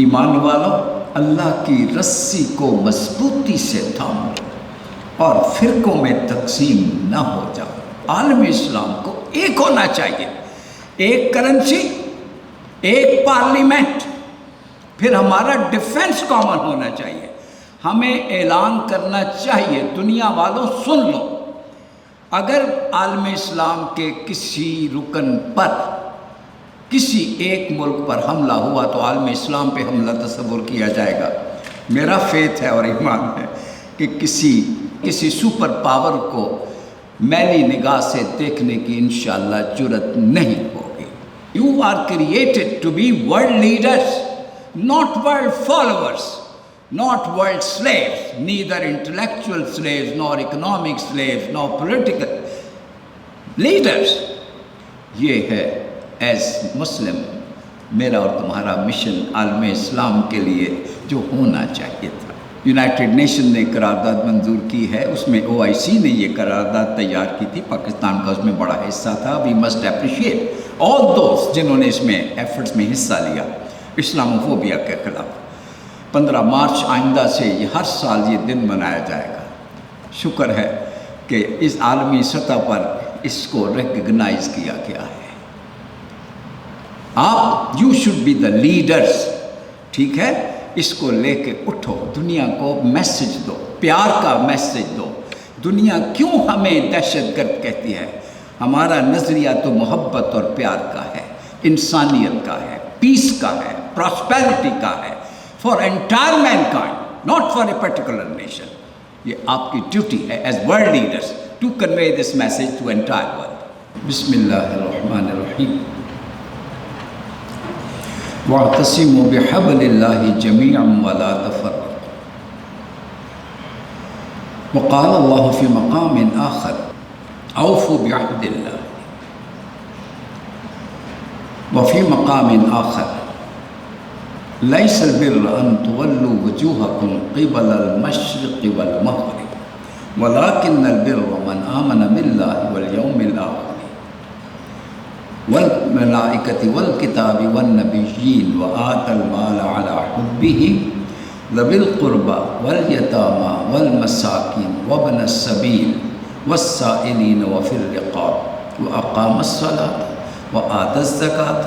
ایمان والو اللہ کی رسی کو مضبوطی سے تھام لو اور فرقوں میں تقسیم نہ ہو جاؤ۔ عالم اسلام کو ایک ہونا چاہیے، ایک کرنسی، ایک پارلیمنٹ، پھر ہمارا ڈیفنس کامن ہونا چاہیے۔ ہمیں اعلان کرنا چاہیے، دنیا والوں سن لو، اگر عالم اسلام کے کسی رکن پر کسی ایک ملک پر حملہ ہوا تو عالم اسلام پہ حملہ تصور کیا جائے گا۔ میرا فیتھ ہے اور ایمان ہے کہ کسی سپر پاور کو میلی نگاہ سے دیکھنے کی انشاءاللہ جرت نہیں ہوگی۔ You are created to be world leaders, not world followers, not world slaves, neither intellectual slaves, nor economic slaves, nor political leaders۔ یہ ہے ایز مسلم میرا اور تمہارا مشن عالم اسلام کے لیے جو ہونا چاہیے تھا۔ یونائٹڈ نیشن نے قرارداد منظور کی ہے، اس میں OIC نے یہ قرارداد تیار کی تھی، پاکستان کا اس میں بڑا حصہ تھا۔ We must appreciate all those جنہوں نے اس میں ایفرٹس میں حصہ لیا اسلاموفوبیا کے خلاف۔ 15 مارچ آئندہ سے یہ ہر سال یہ دن منایا جائے گا۔ شکر ہے کہ اس عالمی سطح پر اس کو ریکگنائز کیا گیا ہے۔ آپ you should be the leaders, ٹھیک ہے؟ اس کو لے کے اٹھو، دنیا کو میسج دو، پیار کا میسج دو۔ دنیا کیوں ہمیں دہشت گرد کہتی ہے؟ ہمارا نظریہ تو محبت اور پیار کا ہے، انسانیت کا ہے، پیس کا ہے، پراسپیرٹی کا ہے، for entire mankind, not for a particular nation. یہ آپ کی ڈیوٹی ہے as world leaders to convey this message to entire world. بسم اللہ الرحمن الرحیم۔ وَاعْتَصِمُوا بِحَبْلِ اللَّهِ جَمِيعًا وَلَا تَفَرَّقُوا۔ وقال اللہ فی مقام آخر اوفوا بعہد اللہ۔ وفی مقام آخر لیس البر ان تولوا وجوہکم قبل المشرق والمغرب ولکن البر من آمن باللہ والیوم الآخر والملائکۃ والکتاب والنبیین وآتى المال علی حبہ ذوی القربى والیتامى والمساکین وابن السبیل والسائلین وفی الرقاب واقام الصلاۃ وآتى الزکاۃ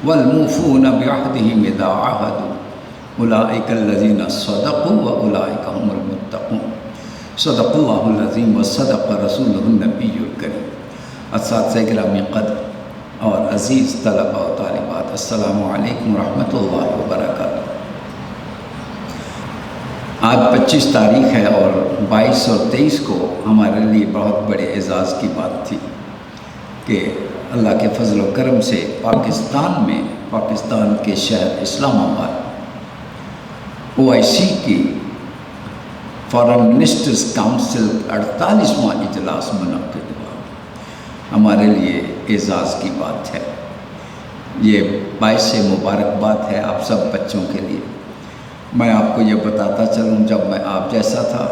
والموفون بعہدہم اذا عاہدوا اولئک الذین صدقوا واولئک هم المتقون۔ صدق اللہ العظیم وصدق رسولہ النبی الکریم۔ اساتذہ گرامی قدر اور عزیز طلباء و طالبات، السلام علیکم ورحمۃ اللہ وبرکاتہ۔ آج 25 تاریخ ہے اور 22 اور 23 کو ہمارے لیے بہت بڑے اعزاز کی بات تھی کہ اللہ کے فضل و کرم سے پاکستان کے شہر اسلام آباد OIC کی فارن منسٹرز کاؤنسل 48واں اجلاس منعقد ہوا۔ ہمارے لیے اعزاز کی بات ہے، یہ باعث مبارکباد ہے آپ سب بچوں کے لیے۔ میں آپ کو یہ بتاتا چلوں، جب میں آپ جیسا تھا،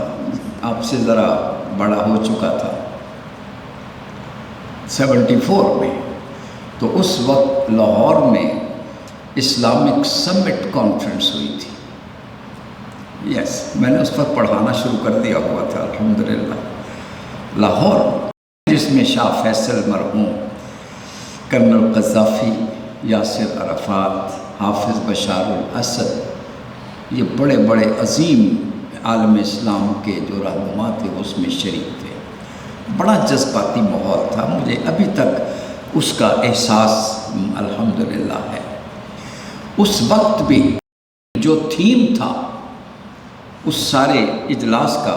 آپ سے ذرا بڑا ہو چکا تھا 74 میں، تو اس وقت لاہور میں اسلامک سمٹ کانفرنس ہوئی تھی۔ میں نے اس وقت پڑھانا شروع کر دیا ہوا تھا الحمدللہ لاہور، جس میں شاہ فیصل مرحوم، کرنل قذافی، یاسر عرفات، حافظ بشار الاسد، یہ بڑے بڑے عظیم عالم اسلام کے جو رہنما تھے اس میں شریک تھے۔ بڑا جذباتی ماحول تھا، مجھے ابھی تک اس کا احساس الحمدللہ ہے۔ اس وقت بھی جو تھیم تھا اس سارے اجلاس کا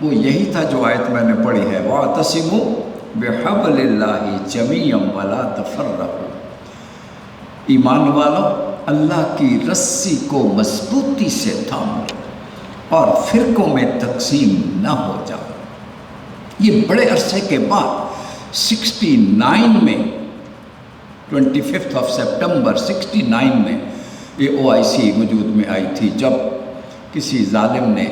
وہ یہی تھا جو آیت میں نے پڑھی ہے، وَاعْتَصِمُوا بِحَبْلِ اللَّهِ جَمِيعًا وَلَا تَفَرَّقُوا۔ ایمان والو اللہ کی رسی کو مضبوطی سے تھام لو اور فرقوں میں تقسیم نہ ہو جاؤ۔ یہ بڑے عرصے کے بعد 69 میں 25 سپٹمبر 69 میں یہ OIC وجود میں آئی تھی، جب کسی ظالم نے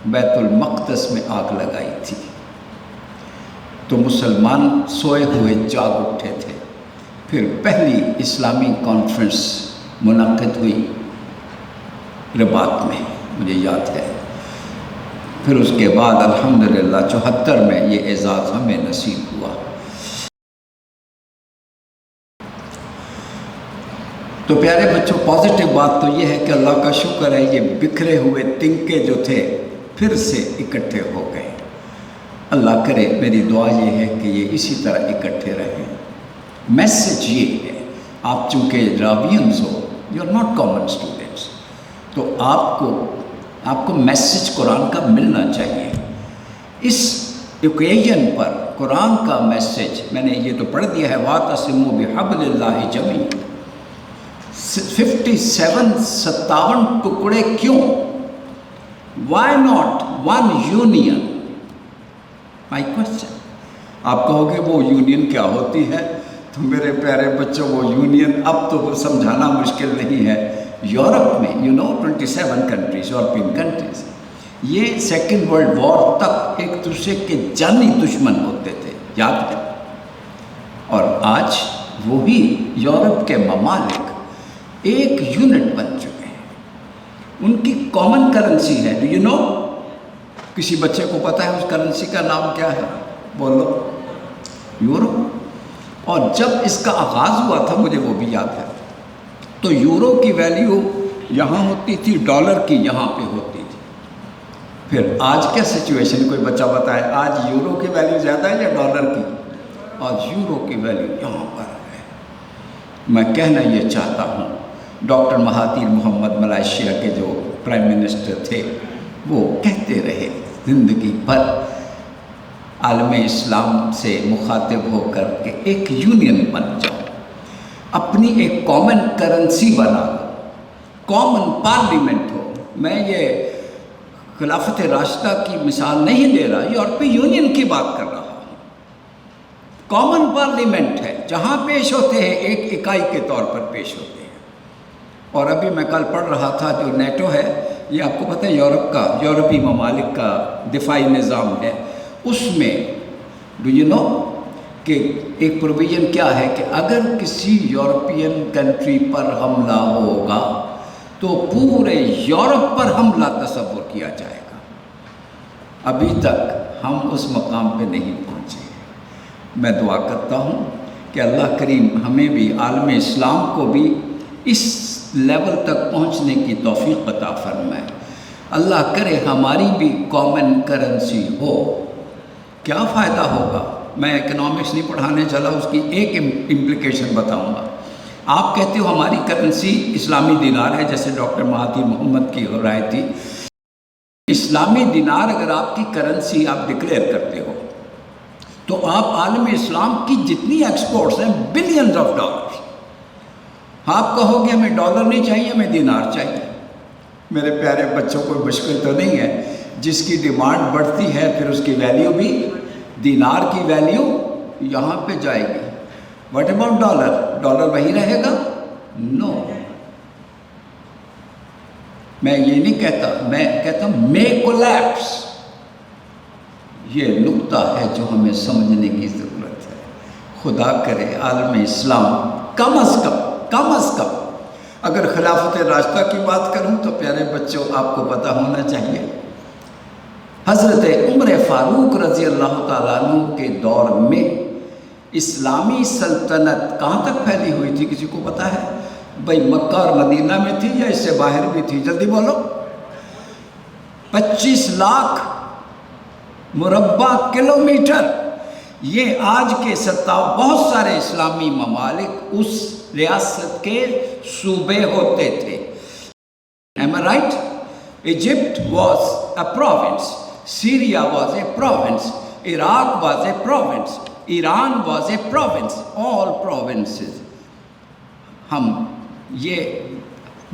بیت المقدس میں آگ لگائی تھی تو مسلمان سوئے ہوئے جاگ اٹھے تھے۔ پھر پہلی اسلامی کانفرنس منعقد ہوئی رباط میں، مجھے یاد ہے۔ پھر اس کے بعد الحمدللہ 74 میں یہ اعزاز ہمیں نصیب ہوا۔ تو پیارے بچوں، پازیٹیو بات تو یہ ہے کہ اللہ کا شکر ہے یہ بکھرے ہوئے تنکے جو تھے پھر سے اکٹھے ہو گئے۔ اللہ کرے، میری دعا یہ ہے کہ یہ اسی طرح اکٹھے رہیں۔ میسج یہ ہے، آپ چونکہ راویئنز ہو، you are not common students, تو آپ کو میسج قرآن کا ملنا چاہیے۔ اس اوکیجن پر قرآن کا میسج میں نے یہ تو پڑھ دیا ہے، وَاعْتَصِمُوا بِحَبْلِ اللَّهِ جَمِيعًا۔ 57 ٹکڑے کیوں؟ Why not one union? My question. آپ کہو گے وہ یونین کیا ہوتی ہے؟ تو میرے پیارے بچوں، وہ یونین اب تو سمجھانا مشکل نہیں ہے۔ یورپ میں 27 کنٹریز، یورپین کنٹریز، یہ سیکنڈ ورلڈ وار تک ایک دوسرے کے جانی دشمن ہوتے تھے، یاد ہے؟ اور آج وہی یورپ کے ممالک ایک یونٹ بن چکے ہیں۔ ان کی کامن کرنسی ہے، ڈو یو نو؟ کسی بچے کو پتہ ہے اس کرنسی کا نام کیا ہے؟ بولو۔ یورو۔ اور جب اس کا آغاز ہوا تھا، مجھے وہ بھی یاد ہے، تو یورو کی ویلیو یہاں ہوتی تھی، ڈالر کی یہاں پہ ہوتی تھی۔ پھر آج کیا سچویشن، کوئی بچہ بتائے، آج یورو کی ویلیو زیادہ ہے یا ڈالر کی؟ آج یورو کی ویلیو یہاں پر ہے۔ میں کہنا یہ چاہتا ہوں، ڈاکٹر مہاتیر محمد ملائیشیا کے جو پرائم منسٹر تھے، وہ کہتے رہے زندگی بھر عالم اسلام سے مخاطب ہو کر کے ایک یونین بن جاؤ، اپنی ایک کامن کرنسی بنا لو، کامن پارلیمنٹ ہو۔ میں یہ خلافت راشدہ کی مثال نہیں دے رہا، یورپی یونین کی بات کر رہا ہوں۔ کامن پارلیمنٹ ہے، جہاں پیش ہوتے ہیں ایک اکائی کے طور پر پیش ہوتے ہیں۔ اور ابھی میں کل پڑھ رہا تھا، جو نیٹو ہے، یہ آپ کو پتہ ہے یورپی ممالک کا دفاعی نظام ہے، اس میں ڈو یو نو کہ ایک پروویژن کیا ہے کہ اگر کسی یورپین کنٹری پر حملہ ہوگا تو پورے یورپ پر حملہ تصور کیا جائے گا۔ ابھی تک ہم اس مقام پہ نہیں پہنچے۔ میں دعا کرتا ہوں کہ اللہ کریم ہمیں بھی، عالم اسلام کو بھی اس لیول تک پہنچنے کی توفیق عطا فرمائے۔ اللہ کرے ہماری بھی کامن کرنسی ہو۔ کیا فائدہ ہوگا؟ میں اکنامکس نہیں پڑھانے چلا، اس کی ایک امپلیکیشن بتاؤں گا۔ آپ کہتے ہو ہماری کرنسی اسلامی دینار ہے، جیسے ڈاکٹر مہاتیر محمد کی رائے تھی۔ اسلامی دینار اگر آپ کی کرنسی آپ ڈکلیئر کرتے ہو تو آپ عالم اسلام کی جتنی ایکسپورٹس ہیں، بلینز آف ڈالرز۔ آپ کہو گے ہمیں ڈالر نہیں چاہیے، ہمیں دینار چاہیے۔ میرے پیارے بچوں، کوئی مشکل تو نہیں ہے، جس کی ڈیمانڈ بڑھتی ہے پھر اس کی ویلیو بھی، دینار کی ویلیو یہاں پہ جائے گی۔ What about dollar? ڈالر وہی رہے گا؟ نو۔ میں یہ نہیں کہتا، میں کہتا ہوں مے کولیپس۔ یہ نقطہ ہے جو ہمیں سمجھنے کی ضرورت ہے۔ خدا کرے عالم اسلام کم از کم اگر خلافت راشدہ کی بات کروں تو پیارے بچوں، آپ کو پتہ ہونا چاہیے، حضرت عمر فاروق رضی اللہ تعالیٰ عنہ کے دور میں اسلامی سلطنت کہاں تک پھیلی ہوئی تھی؟ کسی کو پتہ ہے؟ بھائی مکہ اور مدینہ میں تھی یا اس سے باہر بھی تھی؟ جلدی بولو۔ 25 لاکھ مربع کلومیٹر۔ یہ آج کے بہت سارے اسلامی ممالک اس ریاست کے صوبے ہوتے تھے۔ Am I right? Egypt was a province. Syria was a province. Iraq was a province. Iran was a province. All provinces.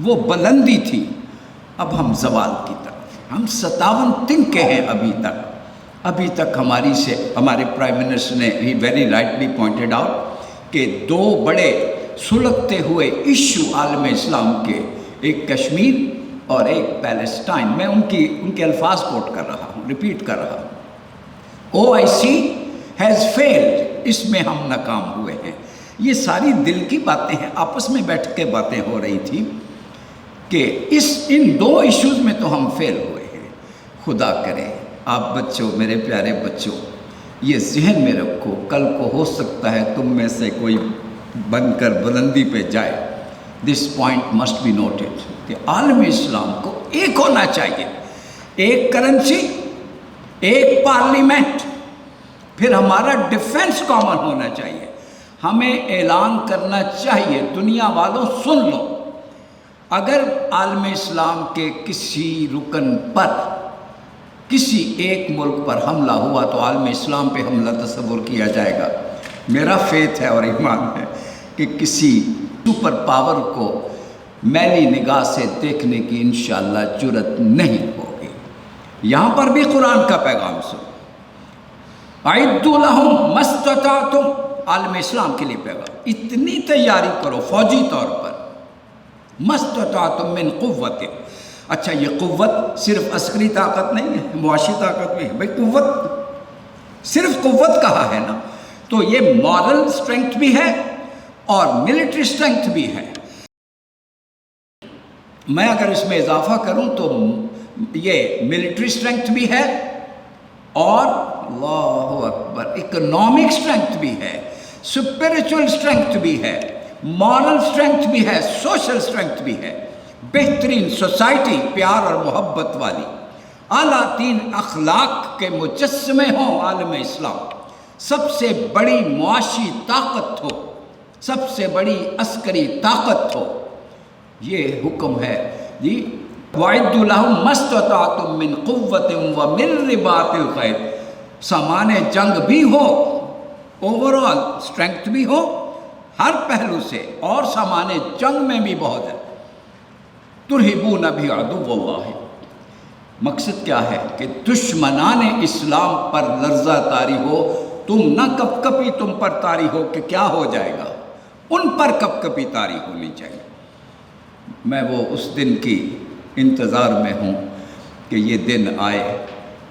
وہ بلندی تھی۔ اب ہم زوال کی طرف، ہم 57 تنکے ہیں ابھی تک ہمارے پرائم منسٹر نے he very rightly pointed out کہ 2 بڑے سلگتے ہوئے ایشو عالم اسلام کے، ایک کشمیر اور ایک پیلسٹائن۔ میں ان کے الفاظ کوٹ کر رہا ہوں، ریپیٹ کر رہا ہوں۔ OIC has failed، اس میں ہم ناکام ہوئے ہیں۔ یہ ساری دل کی باتیں ہیں، آپس میں بیٹھ کے باتیں ہو رہی تھی کہ ان دو ایشوز میں تو ہم فیل ہوئے ہیں۔ خدا کرے آپ بچوں، میرے پیارے بچوں، یہ ذہن میں رکھو، کل کو ہو سکتا ہے تم میں سے کوئی بن کر بلندی پہ جائے۔ This point must be noted کہ عالم اسلام کو ایک ہونا چاہیے، ایک کرنسی، ایک پارلیمنٹ، پھر ہمارا ڈیفنس کامن ہونا چاہیے۔ ہمیں اعلان کرنا چاہیے، دنیا والوں سن لو، اگر عالم اسلام کے کسی رکن پر، کسی ایک ملک پر حملہ ہوا تو عالم اسلام پہ حملہ تصور کیا جائے گا۔ میرا فیتھ ہے اور ایمان ہے کہ کسی سپر پاور کو میلی نگاہ سے دیکھنے کی انشاءاللہ جرأت نہیں ہوگی۔ یہاں پر بھی قرآن کا پیغام سنو، اعدوا لہم ما استطعتم، عالم اسلام کے لیے پیغام، اتنی تیاری کرو فوجی طور پر، ما استطعتم من قوت۔ اچھا یہ قوت صرف عسکری طاقت نہیں ہے، معاشی طاقت بھی ہے بھائی، قوت صرف قوت کہا ہے نا، تو یہ مورل اسٹرینگتھ بھی ہے اور ملٹری اسٹرینگتھ بھی ہے۔ میں اگر اس میں اضافہ کروں تو یہ ملٹری اسٹرینگتھ بھی ہے اور اللہ اکبر اکنامک اسٹرینگتھ بھی ہے، اسپرچول اسٹرینگتھ بھی ہے، مورل اسٹرینگتھ بھی ہے، سوشل اسٹرینگتھ بھی ہے۔ بہترین سوسائٹی، پیار اور محبت والی، اعلیٰ ترین اخلاق کے مجسمے ہوں عالم اسلام، سب سے بڑی معاشی طاقت ہو، سب سے بڑی عسکری طاقت ہو، یہ حکم ہے جی۔ وَأَعِدُّوا لَهُم مَّا اسْتَطَعْتُم مِّن قُوَّةٍ وَمِن رِّبَاطِ الْخَيْلِ، سامان جنگ بھی ہو، اوور آل اسٹرینگتھ بھی ہو ہر پہلو سے، اور سامان جنگ میں بھی بہت ہے۔ ترہبون بہ عدو اللہ، مقصد کیا ہے کہ دشمنان اسلام پر لرزہ طاری ہو، تم نہ کپ کپی تم پر طاری ہو کہ کیا ہو جائے گا، ان پر کپ کپی طاری ہونی چاہیے۔ میں وہ اس دن کی انتظار میں ہوں کہ یہ دن آئے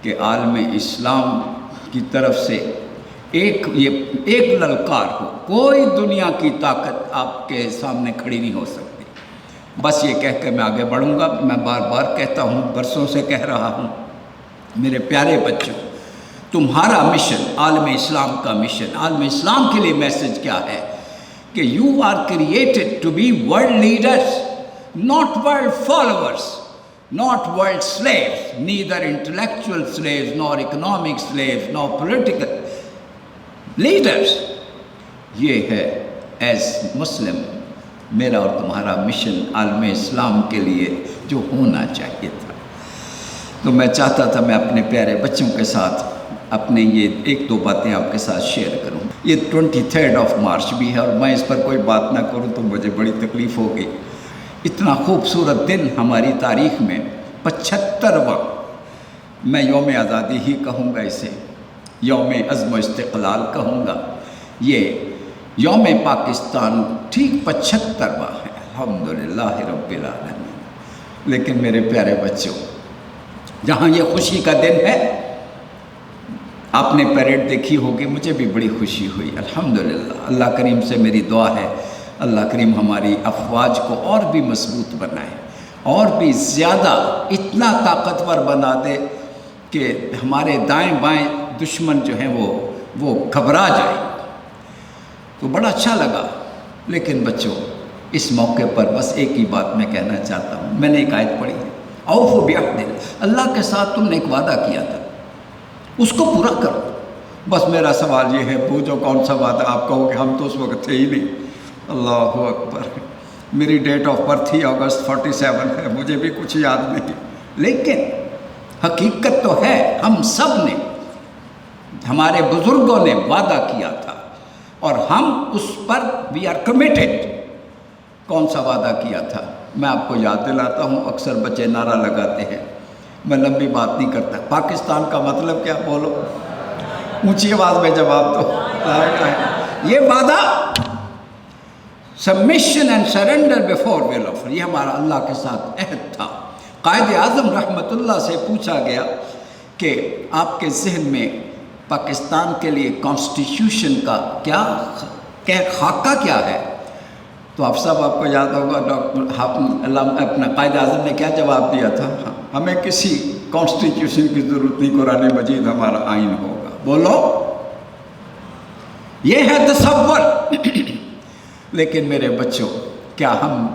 کہ عالم اسلام کی طرف سے ایک للکار ہو، کوئی دنیا کی طاقت آپ کے سامنے کھڑی نہیں ہو سکتی۔ بس یہ کہہ کے میں آگے بڑھوں گا، میں بار بار کہتا ہوں، برسوں سے کہہ رہا ہوں، میرے پیارے بچوں، تمہارا مشن، عالم اسلام کا مشن، عالم اسلام کے لیے میسج کیا ہے کہ you are created to be world leaders, not world followers, not world slaves, neither intellectual slaves, nor economic slaves, nor political leaders۔ یہ ہے ایز مسلم میرا اور تمہارا مشن عالم اسلام کے لیے جو ہونا چاہیے تھا۔ تو میں چاہتا تھا میں اپنے پیارے بچوں کے ساتھ اپنے یہ ایک دو باتیں آپ کے ساتھ شیئر کروں۔ یہ 23 مارچ بھی ہے اور میں اس پر کوئی بات نہ کروں تو مجھے بڑی تکلیف ہوگی۔ اتنا خوبصورت دن ہماری تاریخ میں 75واں، میں یوم آزادی ہی کہوں گا، اسے یوم عزم و استقلال کہوں گا، یہ یوم پاکستان ٹھیک 75واں ہے، الحمدللہ رب العالمین۔ لیکن میرے پیارے بچوں، جہاں یہ خوشی کا دن ہے، آپ نے پیریڈ دیکھی ہوگی، مجھے بھی بڑی خوشی ہوئی، الحمدللہ۔ اللہ کریم سے میری دعا ہے اللہ کریم ہماری افواج کو اور بھی مضبوط بنائے، اور بھی زیادہ اتنا طاقتور بنا دے کہ ہمارے دائیں بائیں دشمن جو ہیں وہ گھبرا جائے۔ تو بڑا اچھا لگا۔ لیکن بچوں، اس موقع پر بس ایک ہی بات میں کہنا چاہتا ہوں، میں نے ایک آیت پڑھی ہے، اوفوا بعہد اللہ، اللہ کے ساتھ تم نے ایک وعدہ کیا تھا، اس کو پورا کرو۔ بس میرا سوال یہ ہے، پوچھو کون سا وعدہ؟ آپ کہو کہ ہم تو اس وقت تھے ہی نہیں۔ اللہ اکبر، میری ڈیٹ آف برتھ ہی اگست 47 ہے، مجھے بھی کچھ یاد نہیں، لیکن حقیقت تو ہے، ہم سب نے، ہمارے بزرگوں نے وعدہ کیا تھا اور ہم اس پر وی آر کمیٹڈ۔ کون سا وعدہ کیا تھا؟ میں آپ کو یاد دلاتا ہوں، اکثر بچے نعرہ لگاتے ہیں، میں لمبی بات نہیں کرتا۔ پاکستان کا مطلب کیا؟ بولو، اونچی آواز میں جواب دو۔ یہ وعدہ submission and surrender before will of, یہ ہمارا اللہ کے ساتھ عہد تھا۔ قائد اعظم رحمۃ اللہ سے پوچھا گیا کہ آپ کے ذہن میں پاکستان کے لیے کانسٹیٹیوشن کا کیا خاکہ کیا ہے؟ تو آپ صاحب آپ کو یاد ہوگا ڈاکٹر اپنا قائد اعظم نے کیا جواب دیا تھا؟ ہمیں کسی کانسٹیٹیوشن کی ضرورت نہیں، قرآن مجید ہمارا آئین ہوگا۔ بولو، یہ ہے تصور۔ لیکن میرے بچوں، کیا ہم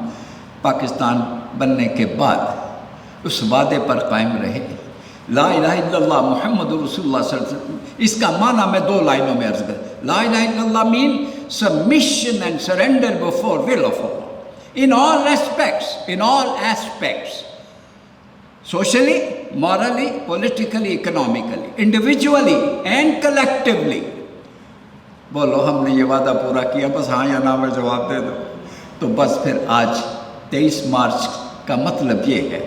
پاکستان بننے کے بعد اس وعدے پر قائم رہے؟ لا الہ الا اللہ محمد رسول اللہ صلی اللہ علیہ وسلم، اس کا معنی میں 2 لائنوں میں عرض کروں۔ لا الہ الا اللہ mean submission and surrender before will of Allah in all aspects, socially, morally, politically, economically, individually and collectively۔ بولو، ہم نے یہ وعدہ پورا کیا؟ بس ہاں یا نہ میں جواب دے دو۔ تو بس پھر آج 23 مارچ کا مطلب یہ ہے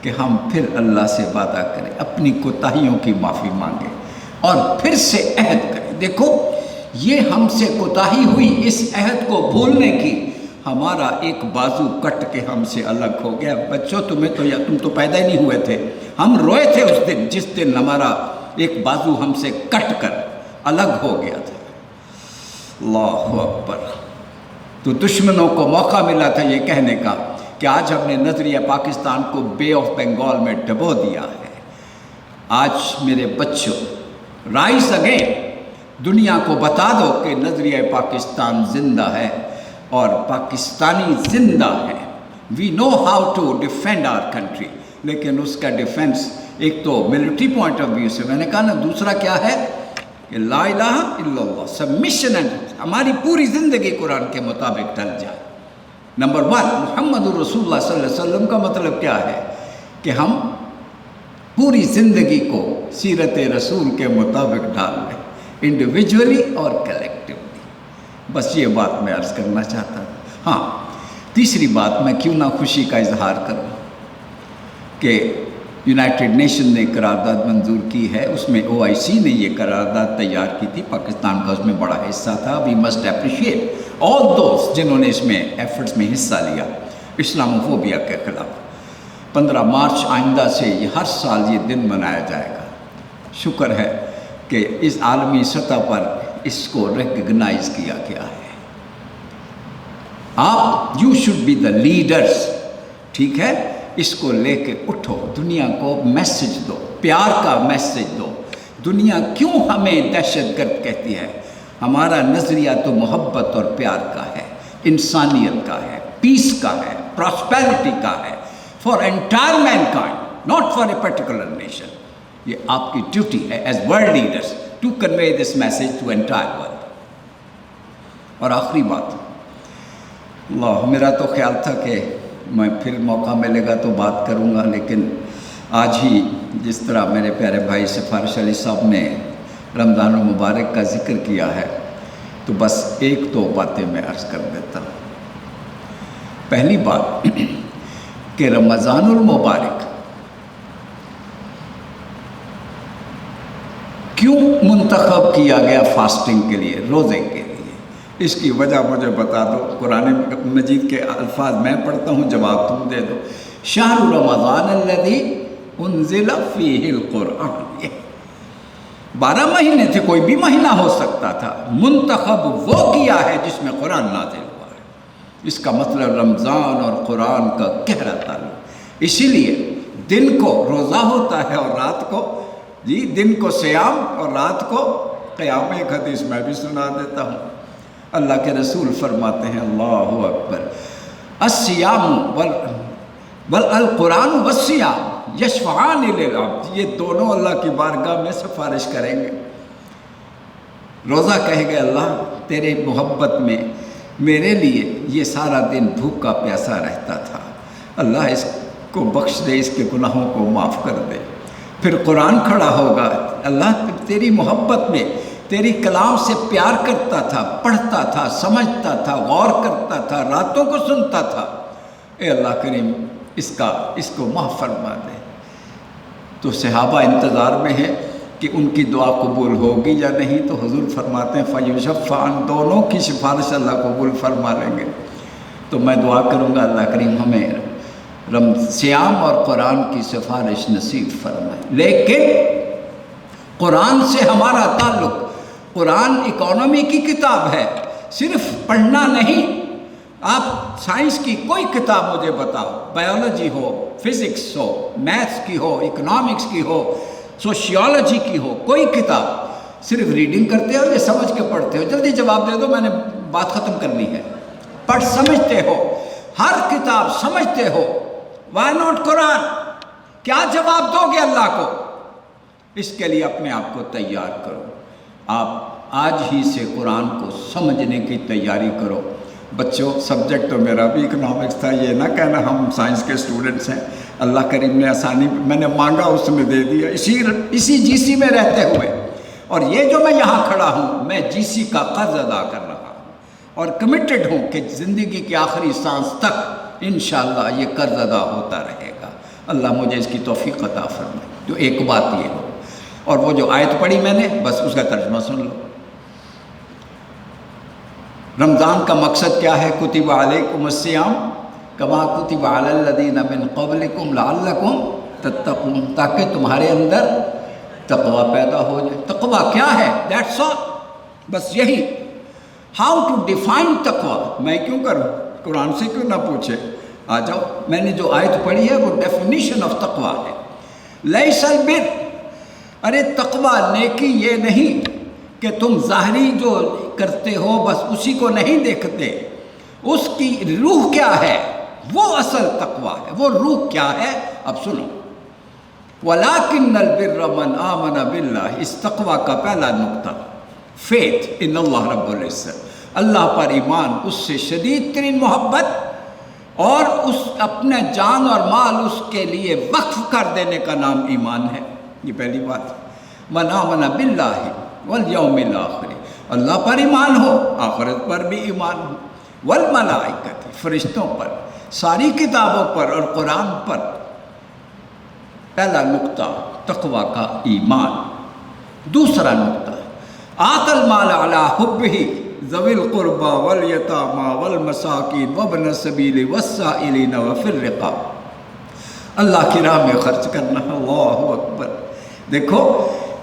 کہ ہم پھر اللہ سے وعدہ کریں، اپنی کوتاہیوں کی معافی مانگیں اور پھر سے عہد کریں۔ دیکھو، یہ ہم سے کوتاہی ہوئی، اس عہد کو بھولنے کی، ہمارا ایک بازو کٹ کے ہم سے الگ ہو گیا۔ بچوں، تم تو پیدا ہی نہیں ہوئے تھے، ہم روئے تھے اس دن جس دن ہمارا ایک بازو ہم سے کٹ کر الگ ہو گیا تھا۔ اللہ اکبر۔ تو دشمنوں کو موقع ملا تھا یہ کہنے کا کہ آج ہم نے نظریہ پاکستان کو بے آف بنگال میں ڈبو دیا ہے۔ آج میرے بچوں، رائز اگین، دنیا کو بتا دو کہ نظریہ پاکستان زندہ ہے اور پاکستانی زندہ ہے۔ We know how to defend our country, لیکن اس کا ڈیفینس ایک تو ملٹری پوائنٹ آف ویو سے میں نے کہا نا، دوسرا کیا ہے کہ لا الہ الا اللہ، سبمیشن، ہماری پوری زندگی قرآن کے مطابق ڈھل جائے۔ نمبر 1، محمد رسول اللہ صلی اللہ علیہ وسلم کا مطلب کیا ہے کہ ہم پوری زندگی کو سیرت رسول کے مطابق ڈال لیں، انڈیویجولی اور کلیکٹیولی۔ بس یہ بات میں عرض کرنا چاہتا ہوں۔ ہاں، تیسری بات، میں کیوں نہ خوشی کا اظہار کروں کہ یونائٹڈ نیشن نے قرارداد منظور کی ہے۔ اس میں OIC نے یہ قرارداد تیار کی تھی، پاکستان کا اس میں بڑا حصہ تھا۔ We must appreciate all those جنہوں نے اس میں ایفرٹس میں حصہ لیا اسلاموفوبیا کے خلاف۔ 15 مارچ آئندہ سے یہ ہر سال یہ دن منایا جائے گا۔ شکر ہے کہ اس عالمی سطح پر اس کو ریکگنائز کیا گیا ہے۔ آپ you should be the leaders, ٹھیک ہے؟ اس کو لے کے اٹھو، دنیا کو میسج دو، پیار کا میسج دو۔ دنیا کیوں ہمیں دہشت گرد کہتی ہے؟ ہمارا نظریہ تو محبت اور پیار کا ہے، انسانیت کا ہے، پیس کا ہے، پراسپیرٹی کا ہے، for entire mankind, not for a particular nation. یہ آپ کی ڈیوٹی ہے as world leaders to convey this message to entire world. اور آخری بات، اللہ، میرا تو خیال تھا کہ میں پھر موقع ملے گا تو بات کروں گا، لیکن آج ہی جس طرح میرے پیارے بھائی سفارش علی صاحب نے رمضان المبارک کا ذکر کیا ہے، تو بس 1-2 باتیں میں عرض کر دیتا ہوں۔ پہلی بات کہ رمضان المبارک کیوں منتخب کیا گیا فاسٹنگ کے لیے، روزے کے لیے؟ اس کی وجہ مجھے بتا دو۔ قرآن مجید کے الفاظ میں پڑھتا ہوں، جواب تم دے دو۔ شہر رمضان الذی انزل فیہ القرآن، 12 مہینے تھے، کوئی بھی مہینہ ہو سکتا تھا، منتخب وہ کیا ہے جس میں قرآن نازل ہوا ہے۔ اس کا مطلب رمضان اور قرآن کا گہرا تعلق۔ اسی لیے دن کو روزہ ہوتا ہے اور رات کو دن کو سیام اور رات کو قیام۔ ایک حدیث میں بھی سنا دیتا ہوں، اللہ کے رسول فرماتے ہیں، اللہ اکبر، الصیام والقرآن والصیام یشفعان للعبد، یہ دونوں اللہ کی بارگاہ میں سفارش کریں گے۔ روزہ کہے گا، اللہ تیرے محبت میں میرے لیے یہ سارا دن بھوکا پیاسا رہتا تھا، اللہ اس کو بخش دے، اس کے گناہوں کو معاف کر دے۔ پھر قرآن کھڑا ہوگا، اللہ تیری محبت میں تیری کلام سے پیار کرتا تھا، پڑھتا تھا، سمجھتا تھا، غور کرتا تھا، راتوں کو سنتا تھا، اے اللہ کریم اس کو معاف فرما دے۔ تو صحابہ انتظار میں ہیں کہ ان کی دعا قبول ہوگی یا نہیں، تو حضور فرماتے ہیں فیشفعان، دونوں کی سفارش اللہ قبول فرما لیں گے۔ تو میں دعا کروں گا اللہ کریم ہمیں سیام اور قرآن کی سفارش نصیب فرمائے۔ لیکن قرآن سے ہمارا تعلق، قرآن اکانومی کی کتاب ہے، صرف پڑھنا نہیں، آپ سائنس کی کوئی کتاب مجھے بتاؤ، بایولوجی ہو، فزکس ہو، میتھس کی ہو، اکنامکس کی ہو، سوشیالوجی کی ہو، کوئی کتاب صرف ریڈنگ کرتے ہو یا سمجھ کے پڑھتے ہو؟ جلدی جواب دے دو، میں نے بات ختم کرنی ہے۔ پڑھ سمجھتے ہو، ہر کتاب سمجھتے ہو، وائی ناٹ قرآن؟ کیا جواب دو گے اللہ کو؟ اس کے لیے اپنے آپ کو تیار کرو، آپ آج ہی سے قرآن کو سمجھنے کی تیاری کرو۔ بچوں، سبجیکٹ تو میرا بھی اکنامکس تھا، یہ نہ کہنا ہم سائنس کے اسٹوڈنٹس ہیں، اللہ کریم نے آسانی میں نے مانگا اس میں دے دیا، اسی جی سی میں رہتے ہوئے، اور یہ جو میں یہاں کھڑا ہوں میں جی سی کا قرض ادا کر رہا ہوں اور کمیٹڈ ہوں کہ زندگی کی آخری سانس تک انشاءاللہ یہ قرض ادا ہوتا رہے گا۔ اللہ مجھے اس کی توفیق عطا فرمائے۔ جو ایک بات یہ ہو، اور وہ جو آیت پڑھی میں نے، بس اس کا ترجمہ سن لو۔ رمضان کا مقصد کیا ہے؟ کتب علیکم الصیام کما کتب علی الذین من قبلکم لعلکم تتقون، تاکہ تمہارے اندر تقوی پیدا ہو جائے۔ تقوی کیا ہے؟ دیٹس آل، بس یہی۔ ہاؤ ٹو ڈیفائن تقوی میں کیوں کروں؟ قرآن سے کیوں نہ پوچھے؟ آ جاؤ، میں نے جو آیت پڑھی ہے وہ ڈیفینیشن آف تقوی ہے۔ لیس البر، ارے تقوی نیکی یہ نہیں کہ تم ظاہری جو کرتے ہو بس اسی کو نہیں دیکھتے، اس کی روح کیا ہے، وہ اصل تقوی ہے۔ وہ روح کیا ہے؟ اب سنو، وَلَٰكِنَّ الْبِرَّ مَنْ آمَنَ بِاللَّهِ، اس تقوی کا پہلا نقطہ فیتھ ان اللہ رب العزت، اللہ پر ایمان، اس سے شدید ترین محبت اور اس اپنے جان اور مال اس کے لیے وقف کر دینے کا نام ایمان ہے۔ یہ پہلی بات۔ من آمن باللہ والیوم الآخر، اللہ پر ایمان ہو، آخرت پر بھی ایمان ہو، والملائکۃ، فرشتوں پر، ساری کتابوں پر اور قرآن پر۔ پہلا نقطہ تقوی کا ایمان۔ دوسرا نقطہ آتى المال علی حبہ ذوی القربى والیتامى والمساکین وابن السبیل والسائلین وفی الرقاب، اللہ کی راہ میں خرچ کرنا۔ اللہ اکبر۔ دیکھو،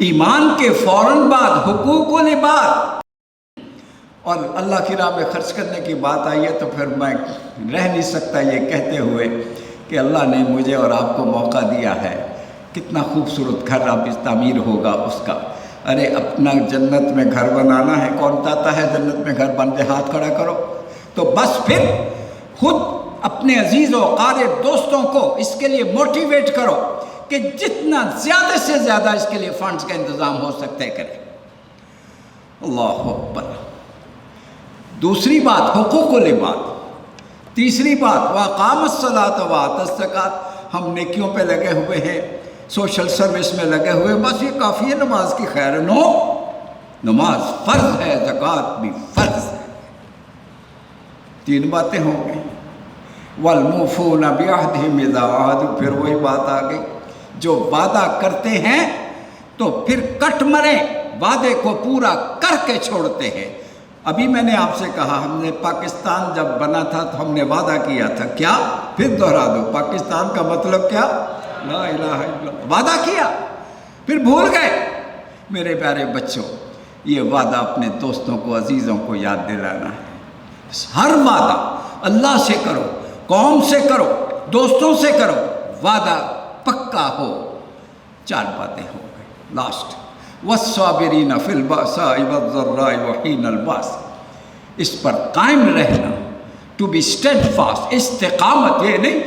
ایمان کے فوراً بعد حقوق العباد اور اللہ کی راہ میں خرچ کرنے کی بات آئی ہے تو پھر میں رہ نہیں سکتا یہ کہتے ہوئے کہ اللہ نے مجھے اور آپ کو موقع دیا ہے، کتنا خوبصورت گھر اب تعمیر ہوگا اس کا۔ ارے اپنا جنت میں گھر بنانا ہے، کون چاہتا ہے جنت میں گھر بن جائے؟ ہاتھ کھڑا کرو۔ تو بس پھر خود اپنے عزیز و اقارب دوستوں کو اس کے لیے موٹیویٹ کرو کہ جتنا زیادہ سے زیادہ اس کے لیے فنڈز کا انتظام ہو سکتا ہے کریں۔ اللہ اکبر۔ دوسری بات حقوق العباد۔ تیسری بات وَأَقَامَ الصَّلَاةَ وَآتَى الزَّكَاةَ، ہم نیکیوں پہ لگے ہوئے ہیں، سوشل سروس میں لگے ہوئے، بس یہ کافی ہے نماز کی خیر۔ نو، نماز فرض ہے، زکوٰۃ بھی فرض ہے۔ تین باتیں ہو گئی۔ وَالْمُوفُونَ بِعَهْدِهِمْ إِذَا عَاهَدُوا، پھر وہی بات آ گئی، جو وعدہ کرتے ہیں تو پھر کٹ مریں، وعدے کو پورا کر کے چھوڑتے ہیں۔ ابھی میں نے آپ سے کہا، ہم نے پاکستان جب بنا تھا تو ہم نے وعدہ کیا تھا، کیا؟ پھر دہرا دو، پاکستان کا مطلب کیا؟ لا الہ الا اللہ۔ وعدہ کیا، پھر بھول گئے۔ میرے پیارے بچوں، یہ وعدہ اپنے دوستوں کو، عزیزوں کو یاد دلانا ہے۔ ہر وعدہ اللہ سے کرو، قوم سے کرو، دوستوں سے کرو، وعدہ پکا ہو۔ چار باتیں ہو گئی۔ لاسٹ وَالصَّابِرِينَ فِي الْبَأْسَاءِ وَالضَّرَّاءِ وَحِينَ الْبَأْسِ، اس پر قائم رہنا، ٹو بی اسٹیڈفاسٹ، استقامت۔ یہ نہیں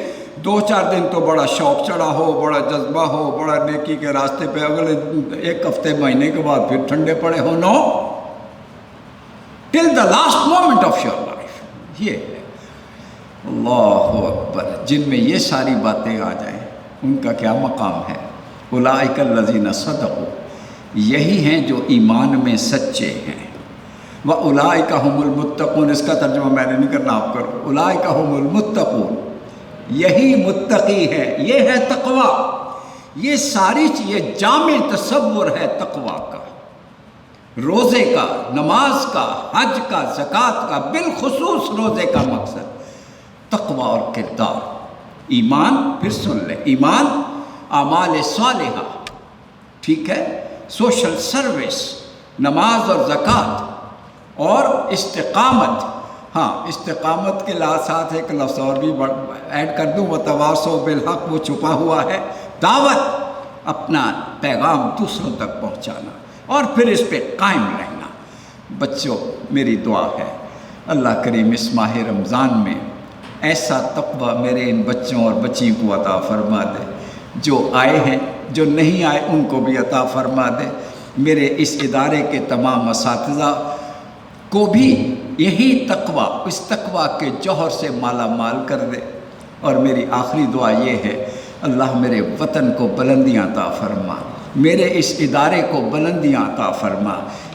2-4 دن تو بڑا شوق چڑھا ہو، بڑا جذبہ ہو، بڑا نیکی کے راستے پہ، اگلے 1 ہفتے مہینے کے بعد پھر ٹھنڈے پڑے ہو۔ No, till the last moment of your life. یہ ہے۔ اللہ اکبر۔ جن میں یہ ساری باتیں آ جائیں ان کا کیا مقام ہے؟ اولئک الذین صدقوا، یہی ہیں جو ایمان میں سچے ہیں۔ وَأُولَئِكَ هُمُ الْمُتَّقُونَ، اس کا ترجمہ میں نے نہیں کرنا، آپ کرو۔ اولئک هم المتقون، یہی متقی ہے، یہ ہے تقوی۔ یہ ساری یہ جامع تصور ہے تقوی کا، روزے کا، نماز کا، حج کا، زکوٰۃ کا، بالخصوص روزے کا مقصد تقوی اور کردار۔ ایمان، پھر سن لیں، ایمان اعمال صالحہ، ٹھیک ہے، سوشل سروس، نماز اور زکوٰۃ اور استقامت، ہاں استقامت کے ساتھ ایک لفظ اور بھی ایڈ کر دوں، وتواصوا بالحق، وہ چھپا ہوا ہے، دعوت، اپنا پیغام دوسروں تک پہنچانا اور پھر اس پہ قائم رہنا۔ بچوں میری دعا ہے اللہ کریم اس ماہ رمضان میں ایسا تقوی میرے ان بچوں اور بچیوں کو عطا فرما دے، جو آئے ہیں جو نہیں آئے ان کو بھی عطا فرما دے، میرے اس ادارے کے تمام اساتذہ کو بھی یہی تقوی، اس تقوی کے جوہر سے مالا مال کر دے۔ اور میری آخری دعا یہ ہے، اللہ میرے وطن کو بلندیاں عطا فرما، میرے اس ادارے کو بلندیاں عطا فرما،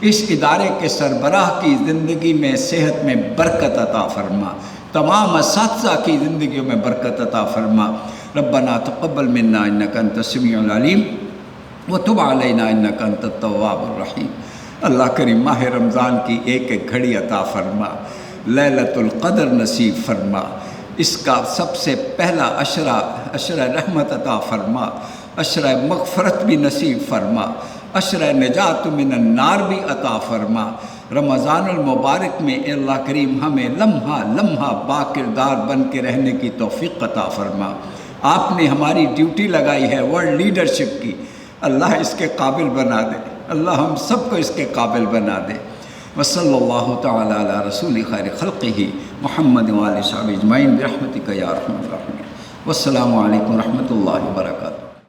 اس ادارے کے سربراہ کی زندگی میں صحت میں برکت عطا فرما، تمام اساتذہ کی زندگیوں میں برکت عطا فرما۔ ربنا تقبل منا انک انت السمیع العلیم وتب علینا انک انت التواب الرحیم۔ اللہ کریم ماہ رمضان کی ایک ایک گھڑی عطا فرما، لیلۃ القدر نصیب فرما، اس کا سب سے پہلا عشرہ رحمت عطا فرما، عشرہ مغفرت بھی نصیب فرما، عشرہ نجات من النار بھی عطا فرما۔ رمضان المبارک میں اے اللہ کریم ہمیں لمحہ لمحہ باکردار بن کے رہنے کی توفیق عطا فرما۔ آپ نے ہماری ڈیوٹی لگائی ہے ورلڈ لیڈرشپ کی، اللہ اس کے قابل بنا دے، اللہ ہم سب کو اس کے قابل بنا دے۔ وصلی اللہ تعالی علی رسول خیر خلقہ محمد وآلہ وصحبہ اجمعین برحمتک یا ارحم الراحمین۔ والسلام علیکم ورحمۃ اللہ وبرکاتہ۔